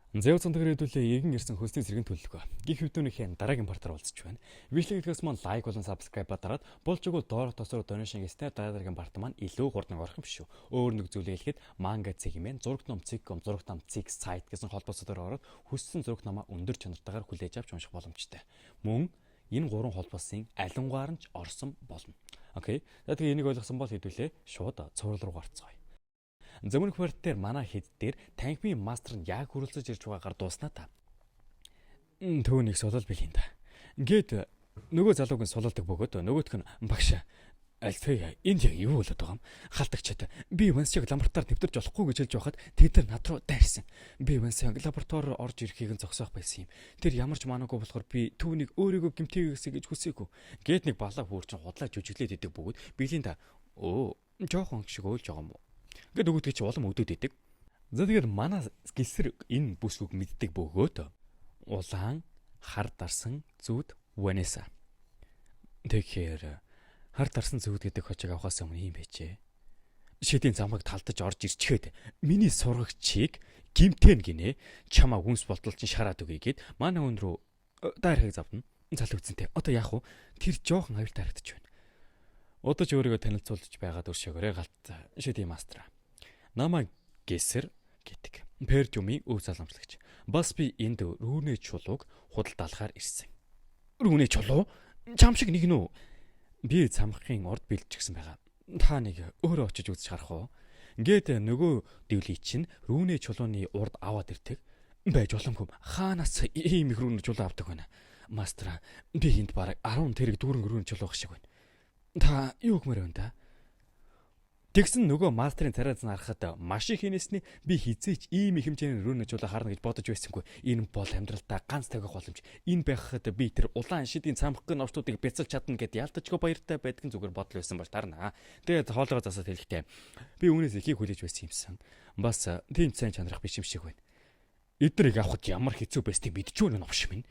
Зэв цонтгөр хэдүүлээ иргэн ирсэн хөлсний зэргийн төлөлгөө. Гих хэвдүүнийхээ дараагийн партаар уулзч байна. Бичлэгээс маань лайк болон сабскрайб дараад болж өгвөл доор тосроо донешн гэснээр дараагийн парт маань илүү хурдан орох юм биш үү. Өөр нэг зүйлээ хэлэхэд манга цэг хэмээн зураг ном цэг, зураг ном цэг сайт гэсэн холбоосоор ороод хүссэн зураг номоо өндөр чанартайгаар хүлээж авч унших боломжтой. Мөн энэ гурван холбоосын алингаар нь ч орсон болно. Окей. За тэгээ энийг ойлгосон бол хэдүүлээ шууд цуврал руу гарцгаая. Зөвхөн квартир манай хэд дээр танхимын мастер нь яг хүрэлцэж ирж байгаагаар дууснаа та. Төвнийг сулал билин да. Ингээд нөгөө залууг нь сулалдаг бөгөөд нөгөөх нь багш альфэ энд яг юу болоод байгаа юм? Халтагчаад би Вансыг лаборатори нэвтэрч болохгүй гэж хэлж байхад тэд нар над руу дайрсан. Би Вансыг лабораториор орж ирэхийг нь зогсоох байсан юм. Тэр ямар ч манаагүй болохоор би түүнийг өөрийгөө гэмтээгээсэй гэж хүсээгүй. Гээд нэг балаа хөөрчин худлаа жүжиглээд идэг бөгөөд билийн та жоохон шиг өөлж байгаа юм уу? Ингээд нөгөөдгөө чи улам өдөөд идэг. За тэгэхээр манай гисэр энэ бүсгүйг мэддэг бөгөөд улаан хар дарсан зүуд Ванеса. Тэгэхээр хар дарсан зүуд гэдэг хочиг авахаас өмнө юм байжээ. Шидийн замыг талдаж орж ирчгээд миний сургагчийг гимтэн гинэ. Чамаа хүнс болтол чин шараад өгье гэд манай хүн рүү дайрахыг завдна. Зал үзэнтэй. Одоо яах вэ? Тэр жоохон аюултай харагдаж байна. Удаж өөрийгөө танилцуулж байгаад өршөөгөрөө галт шидийн мастер. Намаа гэсэр гэдэг. Пержумын өв заламжлагч. Бас би энд рүүнэ чулууг худалдаалахаар ирсэн. Рүүнэ чулуу? Чам шиг нэг нүү. Би цамхын урд бэлдчихсэн байгаа. Та нэг өөрөө очиж үзэж харах уу? Ингээд нөгөө дэвлий чинь рүүнэ чулууны урд аваад ирдэг. Байж боломгүй. Хаанаас ийм их рүүнэ чулуу авдаг вэ? Мастер, би энд бараг 10 тэрэг дүүрэн рүүнэ чулуу шиг байна. Та юу гэмээр байна да? Тэгсэн нөгөө мастерын царайз нь харахад маш их хинэсний би хизээч ийм их хэмжээний рүүнэ чулуу харна гэж бодож байсангүй. Энэ бол амьдралтаа ганц тавих боломж. Энэ байхад би тэр улаан шидийн цамхгийн орчдуудыг бяцалж чадна гэд ялтачгүй баяртай байдгийн зүгээр бодол байсан бол тарна. Тэгээд хоолойгоо засаад хэлэхдээ би үүнээс ихийг хүлээж байсан юмсан. Бас тийм сайн чанарах биш юм шиг байна. Эднийг авахд ямар хэцүү байсныг мэдчихв нь новш минь.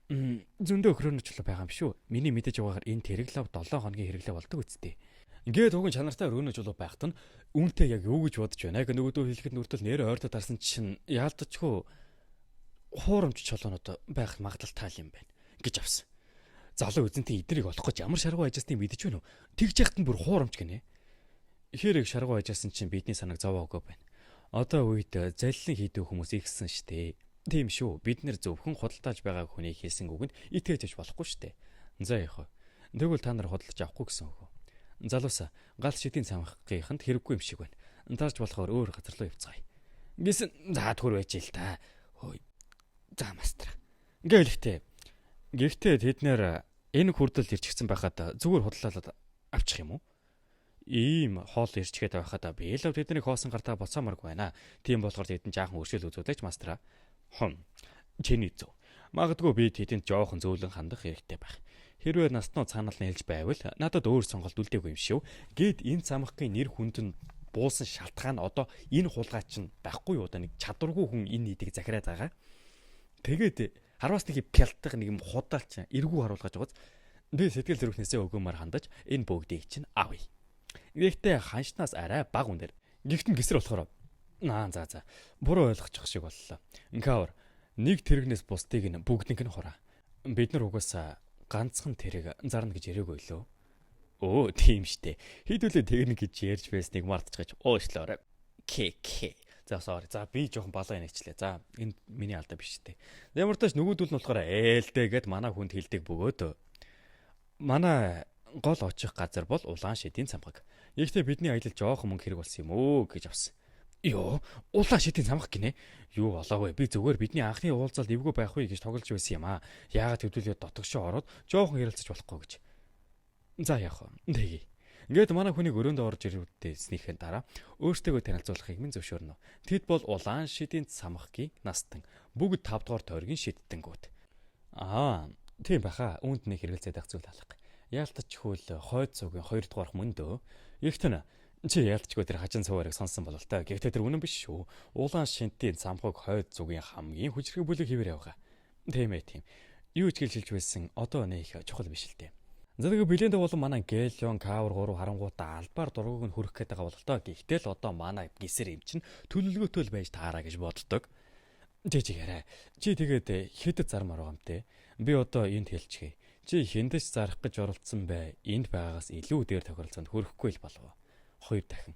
Зөндөө өхрөөнө чулуу байгаа юм шүү. Миний мэдэж байгаагаар энэ тэрэглав 7 хоногийн хэрэглээ болдог үсттэй. Ингээд уг чанартай рүүнэ чулуу байхад нь үүнтэй яг юу гэж бодож байна? Яг нөгөөдөө хэлэхэд нүртэл нэрээ ойртоо тарсан чинь яалтчгүй хуурамч чулуунууд байх магадлалтай юм байна гэж авсан. Залуу үзэнтэй эдрийг олох гэж ямар шаргуу ажиасныг мэдэж байна уу? Тэгж яхад нь бүр хуурамч гинэ. Ихэрэг шаргуу ажиасан чинь бидний санааг зовоогоо байна. Одоо үед залилан хийдэг хүмүүс ихсэн штэ. Тийм шүү. Бид нэр зөвхөн худалдааж байгаа хүний хэлсэн үгэнд итгэж болохгүй штэ. За яах вэ? Тэгвэл та нар худалдаж авахгүй гэсэн үг. Залуусаа гал шидийн цамхгийнханд хэрэггүй юм шиг байна. Дарж болохоор өөр газар руу явцгаая. Гэсэн за түр байж л та. Хөөе. За мастер. Ингээл гэхдээ тэд нэр энэ хүрдэл ирчихсэн байхад зүгээр худлаалаад авчих юм уу? Ийм хоол ирчгээд байхад би л тэдний хоосон гартаа боцооморгүй байна. Тийм болохоор тэдэн жаахан өршөөл үзүүлээч мастера. Чиний зөв. Магадгүй би тэдэнд жоохон зөөлөн хандах хэрэгтэй байх. Хэрвээ наснуу цаанал нь хэлж байвал надад өөр сонголт үлдээгүй юм шүү. Гэт энэ цамхгийн нэр хүнд нь буусан шалтгаан одоо энэ хулгай чинь байхгүй юу? Одоо нэг чадваргүй хүн энэ нийтийг захираад байгаа. Тэгээд хараас нэг пялтах нэг юм худаалч эргүү харуулгаж байгааз би сэтгэл зүрхнээсээ өгөөмөр хандаж энэ бүгдийг чинь авъя. Гэхдээ ханшнаас арай бага үнээр. Гихтэн гисэр болохоор за буруу ойлгочих шиг боллоо. Инкавер нэг тэрэгнээс бусдыг нь бүгднийг нь хураа. Бид нар угаасаа ганцхан тэрэг зарна гэж ирээгүй лөө. Тийм штэ. Хэдүүлээ техник гэж ярьж байсныг мартчихаж уушлаарай. За sorry. За би жоохон балаа нэчлээ. За энэ миний алдаа биш штэ. Ямар ч тач нөгөөдөл нь болохоор ээлтэй гэд манай хүнд хэлдэг бөгөөд манай гол очих газар бол улаан шидийн цамхаг. Гэхдээ бидний аялал жоохон мөнгө хэрэг болсон юм оо гэж авсан. Улаан шидийн цамхаг гинэ. Юу болоо вэ? Би зүгээр бидний анхны уулзалт эвгүй байх вэ гэж тоглож байсан юм аа. Яагаад хэвдүүлээ дотгошоо ороод жоохон ярилцаж болохгүй гэж. За яах вэ? Тэгье. Ингээд манай хүнийг өрөөндөө орж ирвэдээснийхэн дараа өөртөө танилцуулахыг минь зөвшөөрнө. Тэд бол улаан шидийн цамхгийн настан бүгд 5 дугаар тойргийн шидтэнгүүд. Тийм баха. Үүнд нэг хэрэгэлцээд ах зүйл алга. Яалтчгүй л хойд цугийн 2 дугаар мөндөө ихтэн чи яалтчгүй тэр хажин цуваарыг сонсон болол та. Гэхдээ тэр үнэн биш шүү. Улаан шинтийн цамхаг хойд зүгийн хамгийн хүчрэг бүлэг хэвээр явгаа. Тийм. Юу ч гэлжилж байсан одоо нэх чухал биш л дээ. За тэгээ бэлэнд болон манай Гэлион Кавр 3 харангуудаа албаар дургуг нь хүрэх гээд байгаа бол тоо. Гэхдээ л одоо манай гисэр юм чинь төлөвлөгөөтэй л байж таараа гэж боддог. Жижигээрээ. Чи тэгээд хэд зармаар байгаа юм те. Би одоо энд хэлчихье. Чи хиндэж зарах гэж оролцсон бай. Энд байгаагаас илүү дээр тохиролцоонд хүрэхгүй л болов. 2 дахин.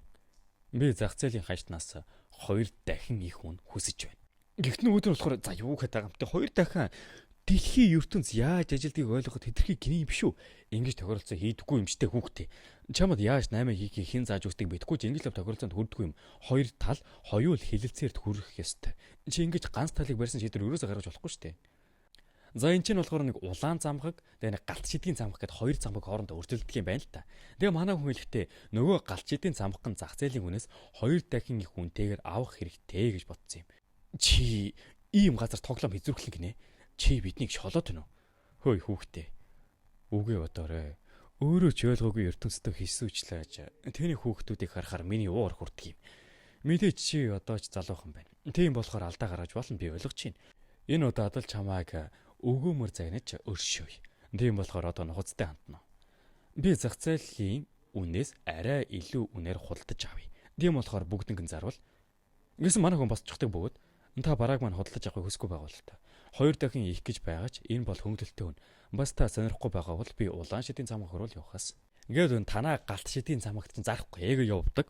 Би зах зээлийн хажтнаас 2 дахин их хүн хүсэж байна. Гэхдээ өөдөр болохоор за юу гэдэг байгаа юм те 2 дахин дэлхийн ертөнц яаж ажилдгийг ойлгоход хэтэрхий гинэ юм биш үү? Ингэж тохиролцоо хийдэггүй юм штэй хүүхдээ. Чамд яаж 8 хийхийг хэн зааж өгсдгийг мэдэхгүй ч ингэж л тохиролцоонд хүрдэггүй юм. 2 тал хоёул хилэлцээрд хүрэх ёстой. Чи ингэж ганц талыг барьсан шийдвэр өрөөсө гаргаж болохгүй штэй. За энэ чинь болохоор нэг улаан замхаг, тэгээ нэг галт шидгийн замхаг гэд 2 замхаг хоорондоо өртөлдөг юм байна л та. Тэгээ манай хүн хэлэхдээ нөгөө галт шидгийн замхагын зах зээлийн үнээс 2 дахин их үнэтэйгээр авах хэрэгтэй гэж бодсон юм. Чи ийм газар тоглоом хэзүүрхлэн гинэ. Чи биднийг шолоод байна уу? Хөөе хүүхдээ. Үгүй бодоорой. Өөрөө ч ойлгоогүй ертөнцийн хийсүүчлээж тэний хүүхдүүдийг харахаар миний уур хүрдэг юм. Мэдээч чи одоо ч залуухан байна. Тийм болохоор алдаа гаргаж болно би ойлгож байна. Энэ удаад л чамайг өгөөмөр загнаж өршөөе. Тийм болохоор одоо нухацтай хандна. Би зах зээлийн үнээс арай илүү үнээр худалдаж авъя. Тийм болохоор бүгднийг зарвал. Гэсэн манай хүн босчихдаг бөгөөд та барааг маань худалдаж авахыг хүсэхгүй байгаа бол та 2 дахин их гэж байгаа ч энэ бол хөнгөлөлттэй хүн. Бас та сонирхгүй байгаа бол би улаан шидийн замаг хөрөөл явахаас. Ингээд танаа галт шидийн замагт чинь зарахгүй ээг явдаг.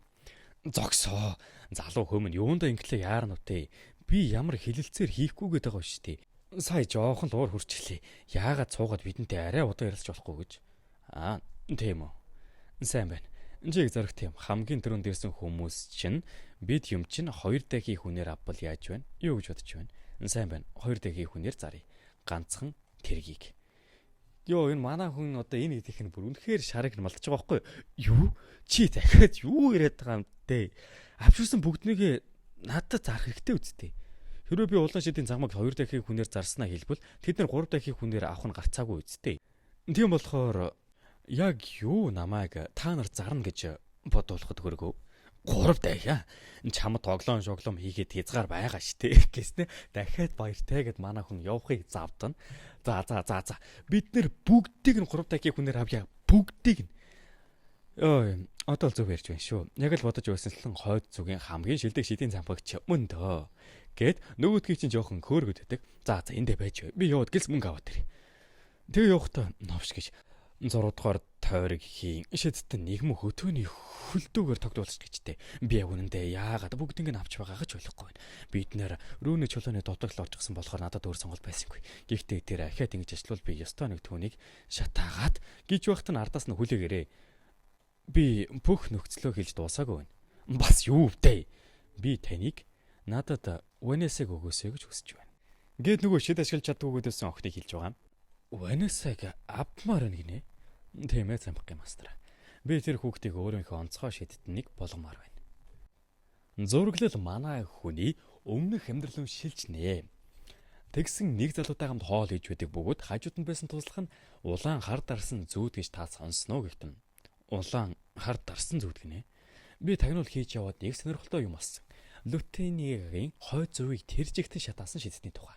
Зогсоо. Залуу хөмөн юундаа инглээ яарнутэй. Би ямар хилэлцээр хийхгүйгээд байгаа шүү дээ. Сая жоохон л уур хурцлээ. Яагаад цуугаад бидэнтэй арай удаа ярилцж болохгүй гэж. Тийм үү. Сайн байна. Жиг зарагт юм. Хамгийн түрүүнд ирсэн хүмүүс чинь бид юм чинь 2 дахин хүнээр авбал яаж байна? Юу гэж бодож байна? Сайн байна. 2 дахин хүнээр заръя. Ганцхан тэргийг. Йоо энэ манай хүн одоо энэ идэх нь бүр үнэхээр шарыг малдаж байгаа байхгүй юу? Чи дахиад юу яриад байгаа юм те? Авчирсан бүгднийг надад зарах хэрэгтэй үсттэй. Хэрвээ би улаан шидийн цагмаг 2 дахин хүнээр зарснаа хэлбэл тэд нар 3 дахин хүнээр авах нь гарцаагүй үсттэй. Тийм болохоор яг юу намайг та нар зарна гэж бодуулахад хөргөө. 3 дахин чамд тоглоом шоглоом хийгээд хязгаар байгаа штэ гэснэ дахиад баяртай гэд манай хүн явахыг завдана. За. Бид нэр бүгдийг нь 3 дахин хүнээр авъя. Бүгдийг нь. Ой, одоо л зөв ярьж байна шүү. Яг л бодож байсанчлан хойд зүгийн хамгийн шилдэг шидийн зампагч мөн дөө. Гэт нөгөөдгийг чинь жоохон хөөргөд өгдөг. За эндэ байж. Би яваад гэлс мөнгө аваад ирье. Тэгээ явахдаа новш гэж 6 дугаар тойрог хийн шидтэн нэгэн хөтөөний хөлдөөгөр тогтуулчих гэжтэй. Би яг үнэндээ яагаад бүгднийг нь авч байгаа гэж ойлгохгүй байна. Бид нэр рүүний чулууны дутагл орчихсон болохоор надад өөр сонголт байсангүй. Гэхдээ тэр ахиад ингэж ажиллавал би ёстой нэг түүнийг шатаагаад гिज багт нь ардаас нь хүлээгээрээ. Би бүх нөхцлөө хэлж дуусаагүй байна. Бас юу вэ? Би таныг надад Венесаг өгөөсэй гэж хүсэж байна. Гээд нөгөө шид ашиглаж чаддгүй гэдсэн охиныг хэлж байгаа юм. Венесаг авмаар гинэ. Тийм ээ замбах юм астра. Би тэр хүүхдийг өөрийнхөө онцгой шидэд нэг болгомоор байна. Зураглал манай хүний өмнөх амьдралын шилж нэ. Тэгсэн нэг залуутай хамт хоол хийж байдаг бөгөөд хажууд нь байсан туслах нь улаан хар дарсан зүүд гэж та сонсноо гэхдээ улаан хар дарсан зүүд гинэ. Би тагнуул хийж яваад нэг сонирхолтой юм олсон. Лютенигийн хойд зүвийг тэржигтэн шатаасан шидэтний тухай.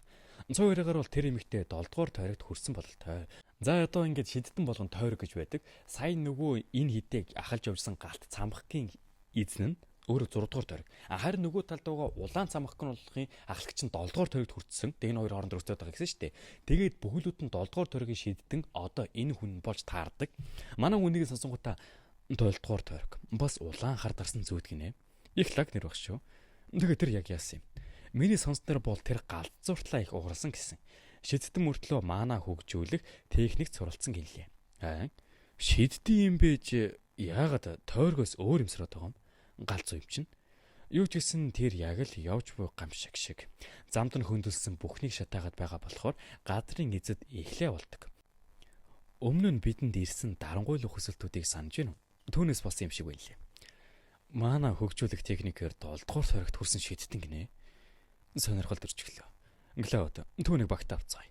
Цоорыгаар бол тэр эмэгтэй 7 дугаар тойрогт хүрсэн бололтой. За одоо ингэж шидэтэн болгон тойрог гэж байдаг. Сайн нөгөө энэ хидэг ахалж явжсан галт цамхгийн эзэн нь өөрөө 6 дугаар тойрог. Харин нөгөө талд байгаа улаан цамхгийн болгын ахлагч нь 7 дугаар тойрогт хүрсэн. Тэгээ энэ хоёр хооронд өрсөд байгаа гэсэн шүү дээ. Тэгээд бүхэлд нь 7 дугаар тойрогийн шидэтэн одоо энэ хүн болж таардаг. Манай хүнийг сонсонгуудаа 7 дугаар тойрог. Бас улаан хар дарсан зүүд гинэ. Их лаг нэр баг шүү. Тэгэхээр тэр яг яасан юм. Миний сонсноор бол тэр галзууртлаа их угарсан гэсэн. Шидтэн мөртлөө маана хөгжүүлэх техник суралцсан гэлээ. Шидтэн юм бэж яагаад тойргоос өөр юм сороод байгаа юм? Галзуу юм чинь. Юу ч гэсэн тэр яг л явж буй гамшиг шиг. Замд нь хөндлөсөн бүхнийг шатаагаад байгаа болохоор газрын эзэд эхлээ болдог. Өмнө нь бидэнд ирсэн дарангуйлах хүсэлтүүдийг санаж байна уу? Түүнээс болсон юм шиг байлээ. Маана хөгжүүлэх техникээр 7 дугаар тойрогт хүрсэн шидтэн гинэ. Сонирхол төрж гэлээ. Инглээд түүнийг багт авцгаая.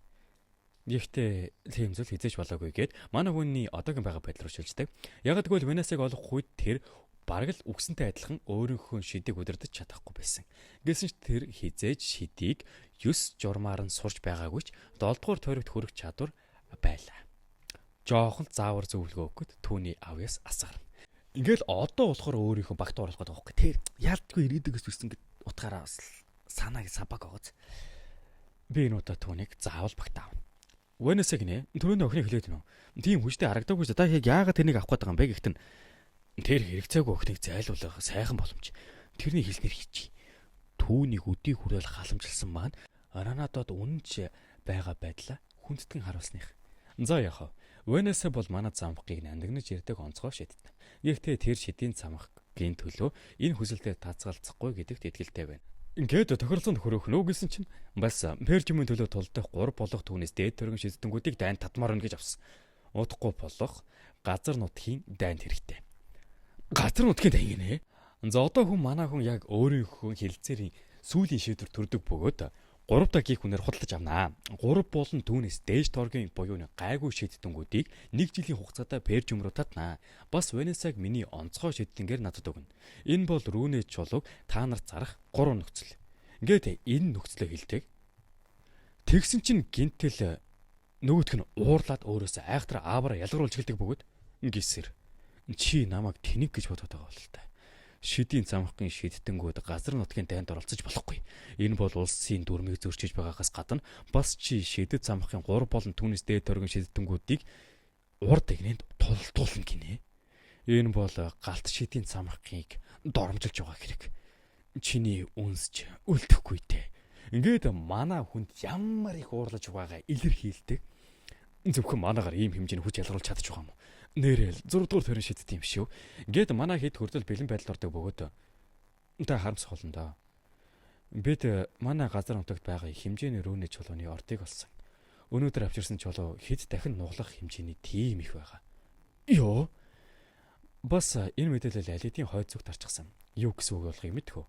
Гэхдээ тийм зүйл хизээж болоогүй гээд манай хүний одоогийн байгаа байдал руу шилждэг. Яг тэгвэл Венесаг олох үед тэр бараг л үгсэнтэй адилхан өөрийнхөө шидийг удирдах чадахгүй байсан. Гэсэн ч тэр хизээж шидийг 9 журмаар нь сурж байгаагүй ч 7 дугаар тойрогт хүрэх чадвар байлаа. Жоохон заавар зөвлөгөө өгөхөд түүний авьяас асгарна. Ингээл одоо болохоор өөрийнхөө багт оруулах гэдэг байхгүй. Тэр яалтгүй ирээдүгээс үсэн гэд утгаараа бас санааг сабаг оогоц. Би энэ удаа түүнийг заавал багтаав. Венесэ гинэ түрүүний охиныг хэлээд гинэ. Тийм хүчтэй харагдаагүй ч та яагаад тэрнийг авах гээд байгаа юм бэ гэхдээ тэр хэрэгцээгүй охиныг зайлуулах сайхан боломж. Тэрний хэлснээр хийчих. Түүнийг өдий хүрэл халамжилсан маань Ранадод үнэнч байгаа байдлаа хүндэтгэн харуулсных. За яах вэ? Венесэ бол манай замхыг нандагнаж ирдэг онцгой шиддэг. Гэхдээ тэр шидийн замхгийн төлөө энэ хүсэлтэд тацгалзахгүй гэдэгт итгэлтэй байна. Ингээд тохиолцоонд хөрөөх нөө гэсэн чинь бас Пержимийн төлөө тулдах 3 болох түүнээс дээд төргөн шиддэнгүүдийг дайнд татмаар өгнө гэж авсан. Удахгүй болох газар нутгийн дайнд хэрэгтэй. Газар нутгийн дайн гинэ. За одоо хүн манай хүн яг өөрийнхөө хэлцээрийн сүүлийн шийдвэр төрдөг бөгөөд 3 дахь хүнээр худалдаж авнаа. 3 болон түүнээс дээж торгийн буюу гайгүй шийддэнгүүдийг 1 жилийн хугацаатай Пержим руу татнаа. Бас Венесаг миний онцгой шийддэнгээр надад өгнө. Энэ бол рүүнэ чулууг та нарт зарах 3 нөхцөл. Ингээд энэ нөхцөлөө хэлдэг. Тэгсэн чинь гинтэл нөгөөх нь уурлаад өөрөөсөө айхтар аавараа ялгаруулж эхэлдэг бөгөөд гисэр. Чи намайг тэнэг гэж бодоод байгаа бол та. Шидийн замхын шиддэнгүүд газар нутгийн дайнд оролцож болохгүй. Энэ бол улсын дүрмийг зөрчиж байгаагаас гадна бас чи шидэд замхын 3 болон түүнээс дээд төргөн шиддэнгүүдийг урд игнэнд тултуулна гинэ. Энэ бол галт шидийн замхыг доромжилж байгаа хэрэг. Чиний үнсч үлдэхгүй дээ. Ингээд манай хүнд ямар их уурлаж байгаагаа илэрхийлдэг. Зөвхөн манаагаар ийм хэмжээний хүч ялгаруулж чадчих байгаа юм уу? Нэрэл 6 дугаар төрийн шийдт юм шүү. Ингээд манай хэд хүртэл бэлэн байдал ордог бөгөөд та харамсах болно доо. Бид манай газар нутагт байгаа хэмжээний рүүний чулууны ордыг олсон. Өнөөдөр авчирсан чулуу хэд дахин нуглах хэмжээний тийм их байгаа. Йоо. Бас энэ мэдээлэл алидийн хойд зүгт тарчихсан. Юу гэсэн үг болохыг мэдэх үү?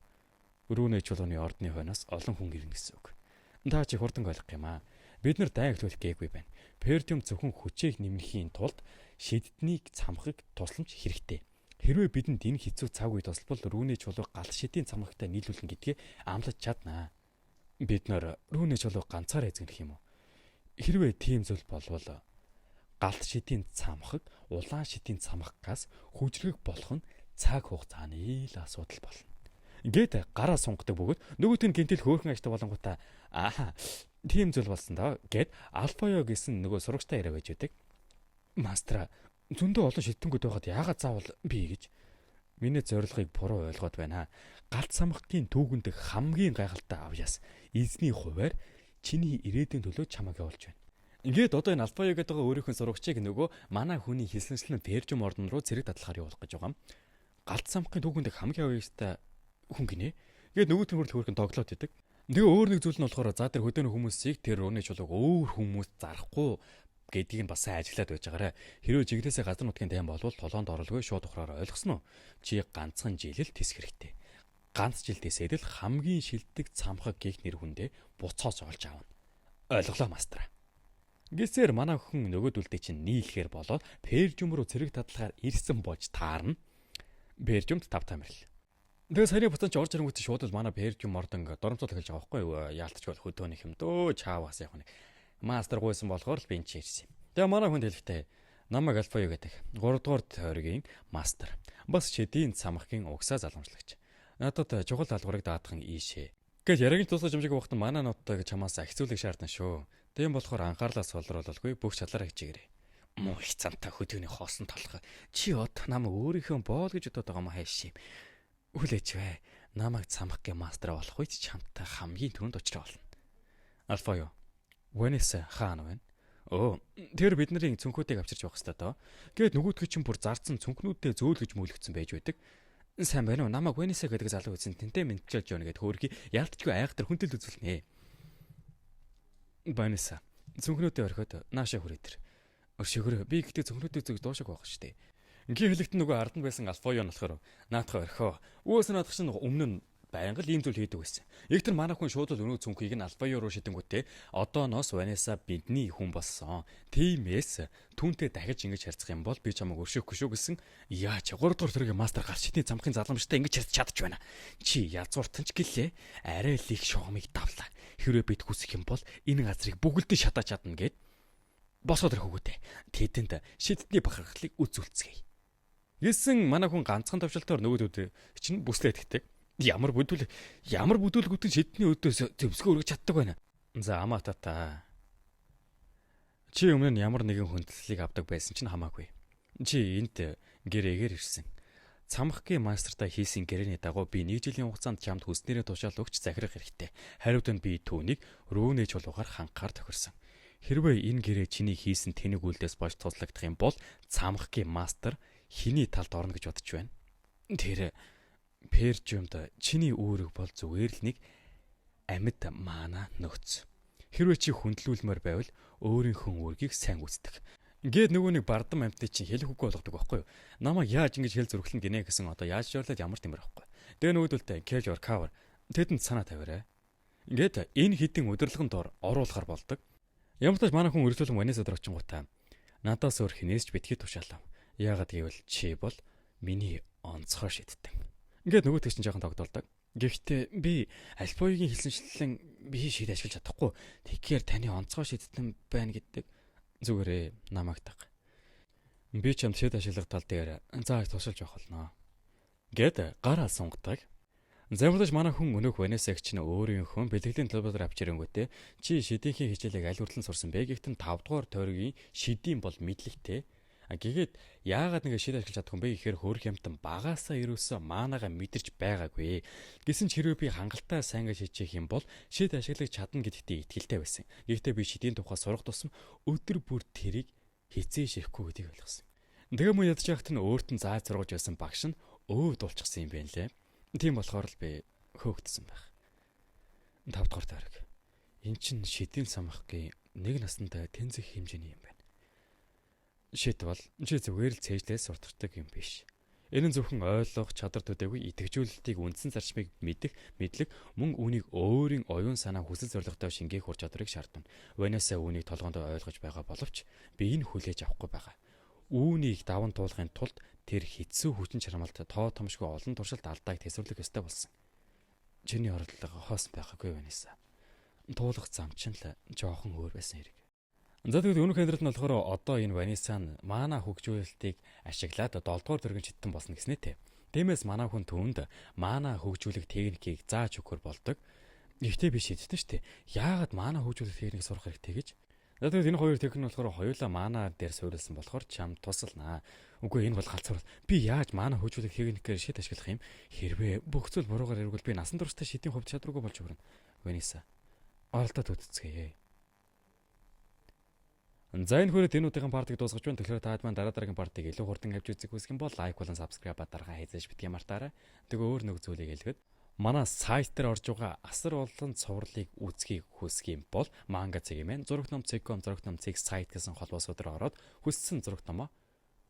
Рүүний чулууны ордны хойноос олон хүн ирнэ гэсэн үг. Та чи хурдан ойлгох юм аа. Бид нар дайгтуулах гээгүй байна. Пердиум зөвхөн хүчээг нэмэхийн тулд шидднийг цамхаг тусламж хэрэгтэй. Хэрвээ бидэнд энэ хэцүү цаг үед тусалбал рүүний чулуу гал шидийн цамхагтай нийлүүлнэ гэдгийг амлаж чаднаа. Бид нар рүүний чулуу ганцаараа эзэгнэх юм уу? Хэрвээ тийм зүйл болвол галт шидийн цамхаг улаан шидийн цамхагаас хүчрэг болох нь цаг хугацааны л асуудал болно. Ингээд гараа сунгадаг бөгөөд нөгөөт нь гинтэл хөөрхөн ажтай болонгуудаа тийм зүйл болсон доо гэд Альфаё гэсэн нөгөө сурагчтай яриа байж байдаг. Мастра зөндөө олон шидэнгүүд байхад яагаад заавал би гэж миний зорилгыг буруу ойлгоод байна. Галт самхгийн түүхэнд хамгийн гайхалтай авьяас эзний хуваар чиний ирээдүйн төлөө чамайг явуулж байна. Ингээд одоо энэ Альфаё гэдэг өөрийнхөө сурагчийг нөгөө манай хүний хэлсэнчлэн Пержим ордон руу зэрэг дадлахаар явуулах гэж байгаа юм. Галт самхгийн түүхэнд хамгийн авьяастай хүн гинэ. Ингээд нөгөө тэмрэл хөөрхөн тоглоод идэг. Тэгээ өөр нэг зүйл нь болохоор за тэр хөдөөний хүмүүсийг тэр рүүний чулууг өөр хүмүүс зарахгүй гэдгийг нь бас сайн ажиглаад байж байгаарэ. Хэрвээ жигнэсээ газар нутгийн дайм болвол толоонд оролгүй шууд ухраар ойлгосон уу? Чи ганцхан жилэл тис хэрэгтэй. Ганц жил тисээд л хамгийн шилдэг цамхаг гих нэр хүндээ буцааж олж аавна. Ойлголоо мастра. Гисээр манай хүн нөгөөдөлдөө чинь нийлэхээр болоод Пержим руу зэрэг дадлахаар ирсэн болж таарна. Пержимд 5 тамирал. Тэгээ саяны буцаан ч орж ирэнгүүт шууд л манай Пержим ордон доромцол эхэлж байгаа байхгүй юу? Яалтч бол хөдөөний юм дөө чааваас явах нэг. Мастер гуйсан болохоор л би энэ ирсэн. Тэгээ манай хүнд хэлэхдээ намайг Альфаё гэдэг 3 дугаар тойргийн мастер. Бас шидийн цамхгийн угсаа залгамжлагч. Надад чухал даалгаврыг даатхан ийшээ. Гэж яриагийн туслаж юмжиг багт манай ноттой чамаас ахицуулах шаардсан шүү. Тийм болохоор анхаарлаа сулруулалгүй бүх чадлаараа хичээгээрэй. Муу их цантай хөдөөний хоосон толгой. Чи од намайг өөрийнхөө боол гэж бодоод байгаа юм хайш юм. Хүлээж бай. Намайг цамхгийн мастер болох үед чамтай хамгийн түрүүнд очроо болно. Альфаё. Венесэ хаана вэ? Оо, тэр бидний цүнхүүдийг авчирч явах хэрэгтэй доо. Гээд нөгөөдгөө чинь бүр зарцсан цүнхнүүдтэй зөөлгөж мөөлгцэн байж байдаг. Сайн байна уу? Намайг Венесэ гэдэг залуу үзэн тэнтэй мэдчилж явна гэд хөөрхий яалтчгүй айхтар хүнтэл үзүүлнэ. Венесэ. Цүнхнүүдээ орхиод наашаа хүрээдэр. Өршөөгөр би гэхдээ цүнхнүүдээ зүг доошог байгаа шүү дээ. Ингийн хэлэгт нөгөө ард нь байсан Альфаё нь болохоор наадах орхио. Өөс наадах чинь өмнө нь байнга л ийм зүйл хийдэг байсан. Яг тэр манай хүн шууд л өнөө цүнхийг нь Альфаё руу шидэнгүүтээ одооноос Венесэ бидний хүн болсон. Тиймээс түүнтэй дахиж ингэж харьцах юм бол би чамайг өршөөхгүй шүү гэсэн. Яач 3 дугаар төргийн мастер гар шидний замхын заламжтай ингэж харьцаж чадчих байна. Чи язгууртан ч гэлээ арай л их шугамыг давлаа. Хэрвээ бид хүсэх юм бол энэ газрыг бүгдээ шатааж чадна гэд босоод ирэх үгүйтэй. Тэдэнд шидний бахархлыг үзүүлцгээе. Гэсэн манай хүн ганцхан төвшөлтөөр нөгөөдөө чинь бүслээд идэх. Ямар бүдүүлгүүд нь шидний өдөөс зөвсгөө өргөж чаддаг байна. За амаатата. Чи өмнө нь ямар нэгэн хүндлэлийг авдаг байсан чинь хамаагүй. Чи энд гэрээгээр ирсэн. Цамхгийн мастертай хийсэн гэрээний дагуу би 1 жилийн хугацаанд чамд хүснээрээ тушаал өгч захирах хэрэгтэй. Хариуд нь би түүнийг рүүнээ чулуугаар хангаар тохирсон. Хэрвээ энэ гэрээ чиний хийсэн тэнэг үйлдээс болж туслагдах юм бол цамхгийн мастер хиний талд орно гэж бодож байна. Тэр Пержумд чиний үүрэг бол зүгээр л нэг амьд маана нөөц. Хэрвээ чи хүндлүүлмээр байвал өөрийнхөө үүргийг сайн гүйцэтгэх. Ингээд нөгөө нэг бардам амьтны чинь хэлэх үгүй болгодог байхгүй юу? Намайг яаж ингэж хэл зөрөхлөн гинэ гэсэн одоо яаж жирлээд ямар тиймэр байхгүй. Тэгээ нөгөөдөлтэй catch your cover. Тэдэнд санаа тавиарай. Ингээд энэ хідийн удирдлагын дор оруулахар болдог. Ямар ч тач манай хүн өргөжлөн Ванесад орчихгоотаа. Надаас өөр хинээс ч битгий тушаалав. Яагаад гэвэл чи бол миний онцгой шидтэн. Ингээд нөгөө тэгч чинь жоохон тогтоолдог. Гэхдээ би альбогийн хэлсэнчлэн би шийд ашиглаж чадахгүй. Тэгэхээр таны онцгой шийдтэн байна гэдэг зүгээрээ намайг даг. Би ч юм шийд ашиглах тал дээр зааж тусалж явах болно. Гэт гар алсунгадаг. Замдаж манай хүн өнөөх Ванесаг чинь өөрийнхөө бэлтгэлийн төлбөрөөр авч ирэнгүүтээ чи шидийнхээ хичээлийг аль хүртэл сурсан бэ гэхдээ 5 дугаар тойргийн шидийн бол мэдлэгтэй. Гэгээд яагаад нэг шийд ашиглаж чадах юм бэ гэхээр хөрх юмтан багаасаа ирүүлсэн маанага мэдэрч байгаагүй. Гэсэн ч хэрвээ би хангалттай сайн гэж хичээх юм бол шийд ашиглаж чадна гэдэгтээ итгэлтэй байсан. Гэхдээ би шидийн тухай сурах тусам өдөр бүр тэрийг хизээ шихгүй гэдгийг ойлгосон. Тэгээ мөн ядаж яхад нь өөрт нь зааж сургаж байсан багш нь өөд дуулчихсан юм байна лээ. Тийм болохоор л би хөөгдсөн байх. 5 дугаар тойрог. Эн чин шидийн самхгийн нэг настай тэнцэх хэмжээний юм байна. Шид бол чи зүгээр л цээжлээс сурталчдаг юм биш. Энэ нь зөвхөн ойлгох, чадвар төдийгүй идэвхжүүлэлтийг үндсэн зарчмыг мэдэх, мэдлэг мөн үүнийг өөрийн оюун санаа хүсэл зорилготой шингээх ур чадварыг шаардна. Ванесаа үүнийг толгоонд ойлгож байгаа боловч би энэ хүлээж авахгүй байгаа. Үүнийг даван туулахын тулд тэр хэцүү хүчин чармайлт тоо томшгүй олон туршилт алдааг тэсвэрлэх ёстой болсон. Чиний оролдлого хоос байгаагүй Ванеса. Туулах зам чинь л жоохон өөр байсан хэрэг. За тэгээд өнөх амьдралд нь болохоор одоо энэ Ванеса нь маана хөгжүүлэлтийг ашиглаад 7 дугаар төргийн читтэн болно гэснэ тэ. Тиймээс манай хүн түүнд маана хөгжүүлэх техникийг зааж өгөхөр болдог. Гэхдээ би шийдсэн шүү дээ. Яагаад маана хөгжүүлэх техник сурах хэрэгтэй гэж? За тэгээд энэ хоёр техник нь болохоор хоёулаа маана дээр суурилсан болохоор чам тусалнаа. Үгүй энэ бол галзуур. Би яаж маана хөгжүүлэх техникээр шийд ашиглах юм? Хэрвээ бүх зүйл буруугаар эргүүл би насан туршдаа шидийн хувьд чадваргүй болж өгөрнө. Ванеса. Оролдоод үзцгээе. За энэ хүрээд энэ удаагийн партиг дуусгаж байна. Тэгэхээр та хэд дараа дараагийн партиг илүү хурдан авч үзэх хүсэх юм бол лайк болон subscribe дараагаа хийжээж битгий мартаарай. Тэгээ өөр нэг зүйлийг хэлэхэд манай сайт дээр орж байгаа асар олон цувралыг үзхийг хүсэх юм бол манга цэгийн зураг ном цэг.com зураг ном цэг сайт гэсэн холбоосоо дээр ороод хүссэн зураг номоо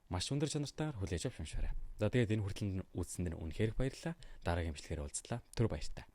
маш өндөр чанартайгаар хүлээж авч уншаарай. За тэгээд энэ хүртэл үзсэн дэр үнэхээр баярлалаа. Дараагийн бичлэгээр уулзлаа. Түр баяртай.